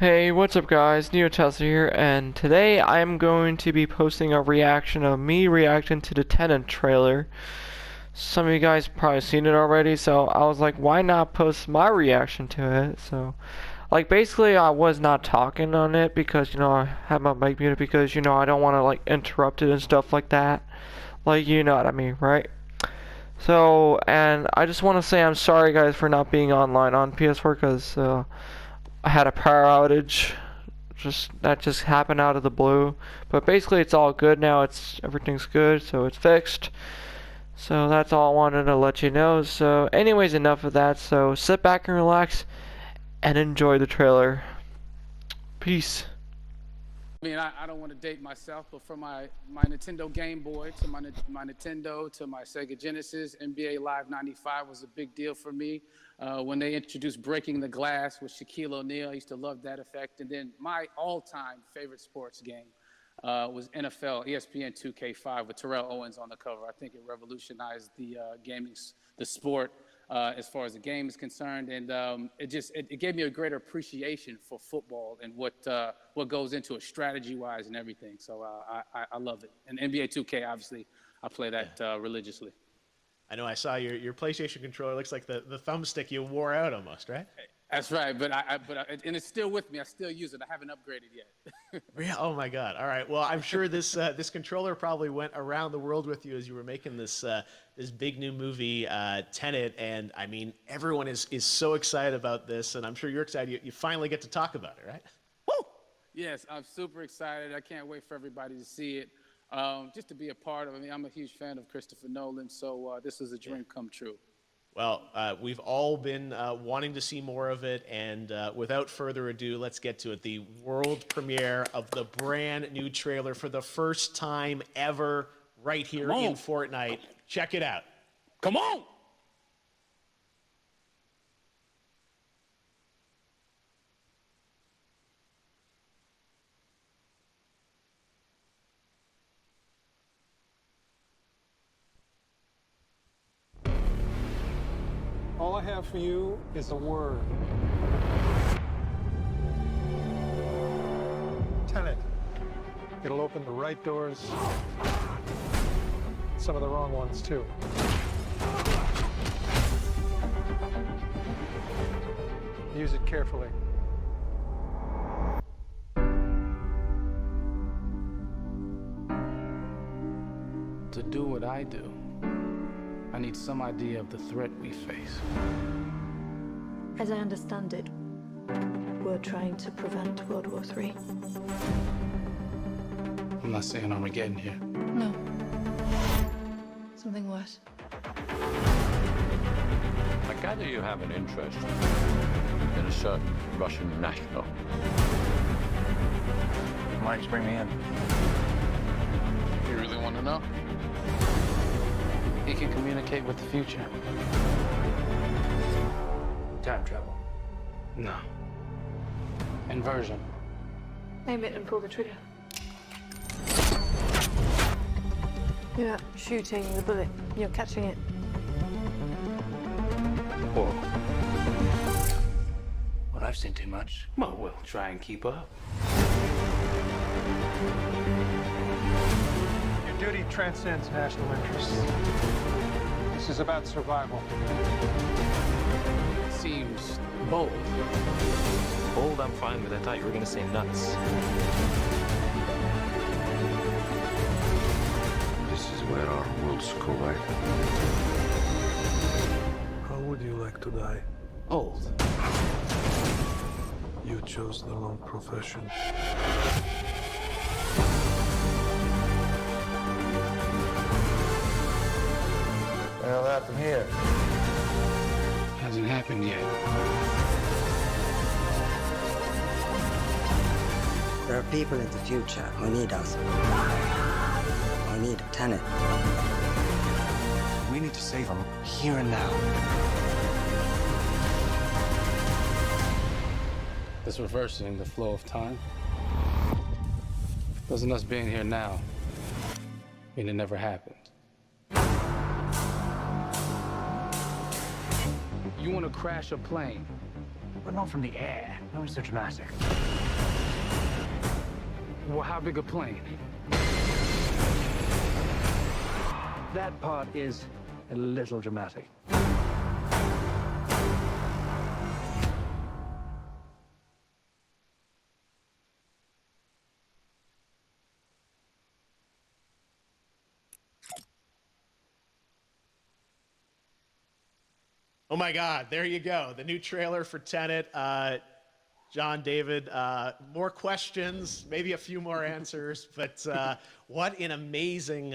Hey, what's up guys? NeoTesla here, and today I'm going to be posting a reaction of me reacting to the Tenet trailer. Some of you guys probably seen it already, so I was like, why not post my reaction to it? So, like, basically I was not talking on it because, I had my mic muted because, I don't want to, like, interrupt it and stuff like that. Like, you know what I mean, right? So, and I just want to say I'm sorry guys for not being online on PS4 because, I had a power outage. That just happened out of the blue. But basically it's all good now. Everything's good, so it's fixed. So that's all I wanted to let you know. So anyways, enough of that. So sit back and relax and enjoy the trailer. Peace. I mean, I don't want to date myself, but from my Nintendo Game Boy to my Nintendo to my Sega Genesis, NBA Live 95 was a big deal for me. When they introduced Breaking the Glass with Shaquille O'Neal, I used to love that effect. And then my all-time favorite sports game was NFL ESPN 2K5 with Terrell Owens on the cover. I think it revolutionized the the sport. As far as the game is concerned, and it gave me a greater appreciation for football and what goes into it strategy-wise and everything. So I love it. And NBA 2K, obviously, I play that religiously. I know I saw your PlayStation controller. Looks like the thumbstick you wore out almost, right? That's right, and it's still with me. I still use it. I haven't upgraded yet. Oh my God! All right. Well, I'm sure this this controller probably went around the world with you as you were making this this big new movie, Tenet, and I mean everyone is so excited about this, and I'm sure you're excited. You finally get to talk about it, right? Woo! Yes, I'm super excited. I can't wait for everybody to see it. Just to be a part of it. I mean, I'm a huge fan of Christopher Nolan, so this is a dream come true. Well, we've all been wanting to see more of it, and without further ado, let's get to it. The world premiere of the brand new trailer for the first time ever right here in Fortnite. Check it out. Come on! All I have for you is a word. Tenet. It'll open the right doors, some of the wrong ones too. Use it carefully. To do what I do, I need some idea of the threat we face. As I understand it, we're trying to prevent World War III. I'm not saying Armageddon here. No. Something worse. I gather you have an interest in a certain Russian national. Why did you bring me in? You really want to know? He can communicate with the future. Time travel. No. Inversion. Aim it and pull the trigger. You're not shooting the bullet, you're catching it. Whoa. Well, I've seen too much. Well, we'll try and keep up. Your duty transcends national interests. This is about survival. Seems bold. Bold, I'm fine with. I thought you were going to say nuts. This is where our worlds collide. How would you like to die? Old. You chose the wrong profession. What the hell happened here? Hasn't happened yet. There are people in the future who need us. Who need a Tenet. We need to save them here and now. This reversing the flow of time. Doesn't us being here now mean it never happened? You want to crash a plane but not from the air. No one's so dramatic. Well, how big a plane? That part is a little dramatic. Oh my God, there you go. The new trailer for Tenet. John, David, more questions, maybe a few more answers, but what an amazing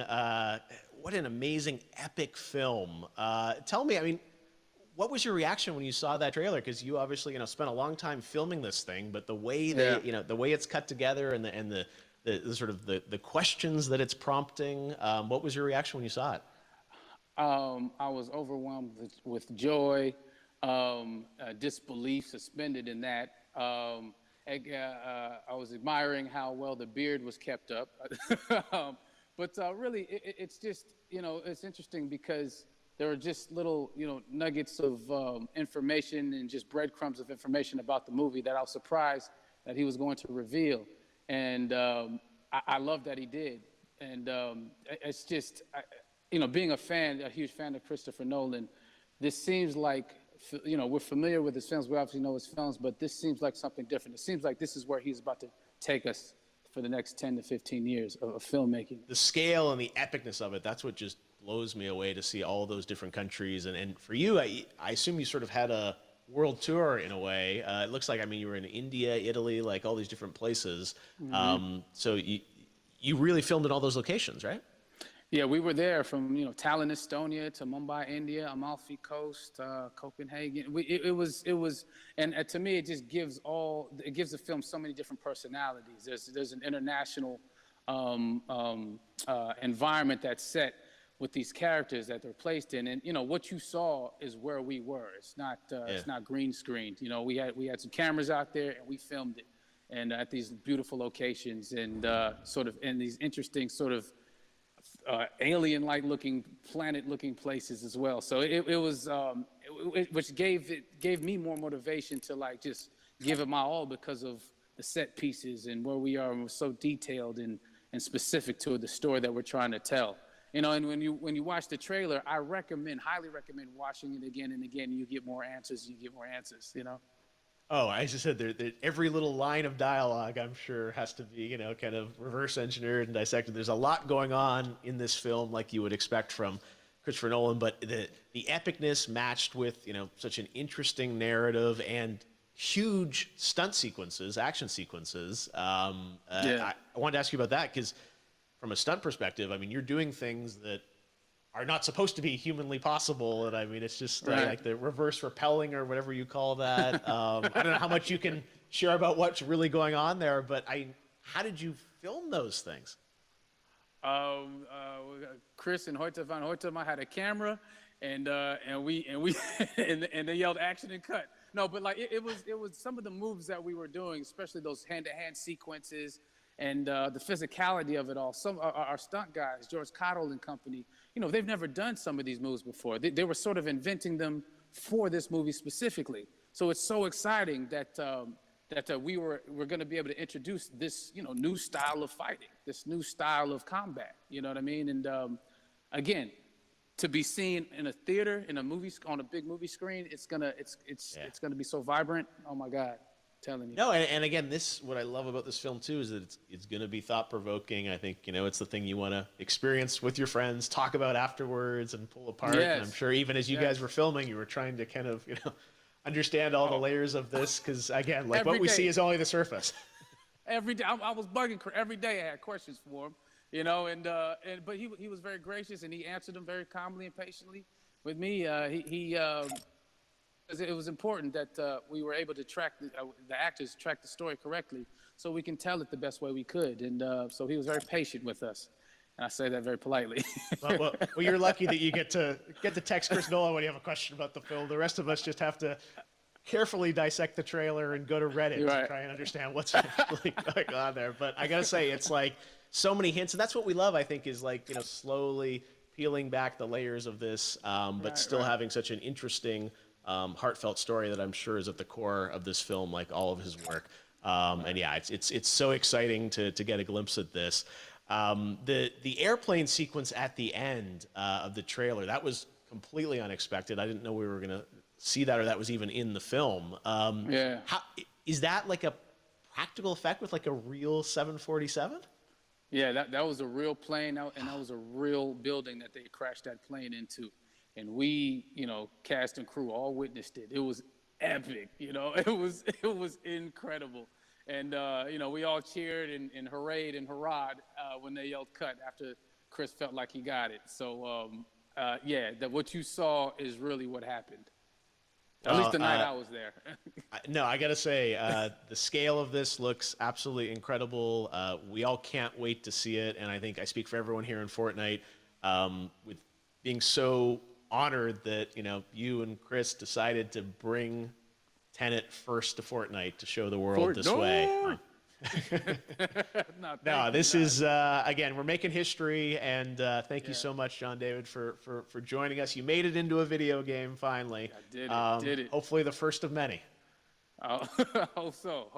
epic film. Tell me, I mean, what was your reaction when you saw that trailer? Because you obviously, spent a long time filming this thing, but the way the way it's cut together and the sort of the questions that it's prompting, what was your reaction when you saw it? I was overwhelmed with joy, disbelief, suspended in that. I was admiring how well the beard was kept up. But really, it's just, it's interesting because there are just little, nuggets of information and just breadcrumbs of information about the movie that I was surprised that he was going to reveal. And I love that he did. And it's just, being a huge fan of Christopher Nolan, this seems like, we're familiar with his films. We obviously know his films, but this seems like something different. It seems like this is where he's about to take us for the next 10 to 15 years of filmmaking. The scale and the epicness of it, that's what just blows me away to see all those different countries. And for you, I assume you sort of had a world tour in a way. It looks like, you were in India, Italy, like all these different places. Mm-hmm. So you really filmed in all those locations, right? Yeah, we were there from Tallinn, Estonia, to Mumbai, India, Amalfi Coast, Copenhagen. It was, and to me, it just gives the film so many different personalities. There's an international environment that's set with these characters that they're placed in, and what you saw is where we were. It's not green screened. We had some cameras out there and we filmed it, and at these beautiful locations and sort of in these interesting sort of alien-like looking, planet-looking places as well. So it was, which gave me more motivation to just give it my all because of the set pieces and where we are, and we're so detailed and specific to the story that we're trying to tell. And when you watch the trailer, I highly recommend watching it again and again. And you get more answers. Oh, I just said every little line of dialogue, I'm sure, has to be, kind of reverse engineered and dissected. There's a lot going on in this film, like you would expect from Christopher Nolan, but the epicness matched with, such an interesting narrative and huge stunt sequences, action sequences. I wanted to ask you about that because from a stunt perspective, you're doing things that are not supposed to be humanly possible, and it's just like the reverse rappelling or whatever you call that. I don't know how much you can share about what's really going on there, but how did you film those things? Chris and Hoyte van Hoytema had a camera, and they yelled action and cut. No, but it was some of the moves that we were doing, especially those hand-to-hand sequences. And the physicality of it all. Some our stunt guys, George Cottle and company, they've never done some of these moves before. They were sort of inventing them for this movie specifically. So it's so exciting that we're going to be able to introduce this new style of fighting, this new style of combat. You know what I mean? And again, to be seen in a theater, in a movie, on a big movie screen, it's gonna be so vibrant. Oh my God. Telling you. No, and again, what I love about this film too is that it's going to be thought-provoking. I think it's the thing you want to experience with your friends, talk about afterwards, and pull apart. Yes. And I'm sure even as you guys were filming, you were trying to kind of understand all the layers of this because again, what we see is only the surface. Every day, I was bugging every day. I had questions for him, but he was very gracious and he answered them very calmly and patiently. With me, it was important that we were able to track the actors track the story correctly so we can tell it the best way we could. And so he was very patient with us. And I say that very politely. well, you're lucky that you get to text Chris Nolan when you have a question about the film. The rest of us just have to carefully dissect the trailer and go to Reddit to try and understand what's really going on there. But I got to say, it's so many hints. And that's what we love, I think, is slowly peeling back the layers of this, but still having such an interesting heartfelt story that I'm sure is at the core of this film, like all of his work. And yeah, it's so exciting to get a glimpse at this. The airplane sequence at the end of the trailer, that was completely unexpected. I didn't know we were gonna see that, or that was even in the film. Yeah. How, is that like a practical effect with like a real 747? Yeah, that was a real plane, and that was a real building that they crashed that plane into. And we, cast and crew all witnessed it. It was epic, it was incredible. And, we all cheered and hurrayed and hurrahed when they yelled cut after Chris felt like he got it. So, yeah, what you saw is really what happened. At least the night I was there. No, I gotta say, the scale of this looks absolutely incredible. We all can't wait to see it, and I think I speak for everyone here in Fortnite with being so honored that you and Chris decided to bring Tenet first to Fortnite to show the world this way. No, this is again, we're making history, and thank you so much, John David, for joining us. You made it into a video game finally. I did it. Hopefully the first of many. I hope so.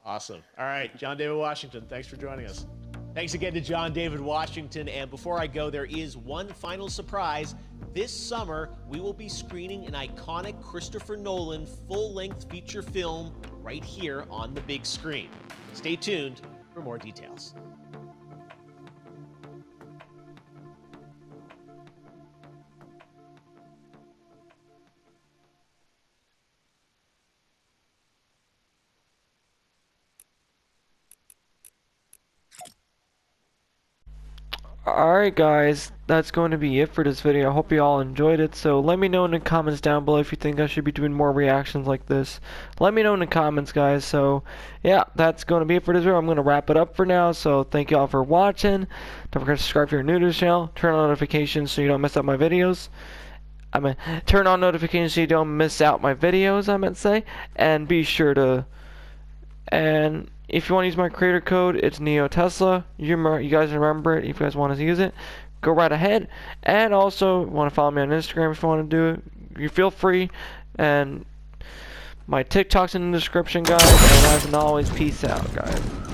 Awesome. All right, John David Washington, thanks for joining us. Thanks again to John David Washington. And before I go, there is one final surprise. This summer, we will be screening an iconic Christopher Nolan full-length feature film right here on the big screen. Stay tuned for more details. Alright guys, that's going to be it for this video. I hope you all enjoyed it. So let me know in the comments down below if you think I should be doing more reactions like this. Let me know in the comments, guys. So yeah, that's going to be it for this video. I'm going to wrap it up for now. So thank you all for watching. Don't forget to subscribe if you're new to the channel. Turn on notifications so you don't miss out my videos. Turn on notifications so you don't miss out my videos, I meant to say. And be sure to... And if you want to use my creator code, it's NeoTesla. You guys remember it. If you guys want to use it, go right ahead. And also, want to follow me on Instagram if you want to do it, you feel free. And my TikTok's in the description, guys. And as always, peace out, guys.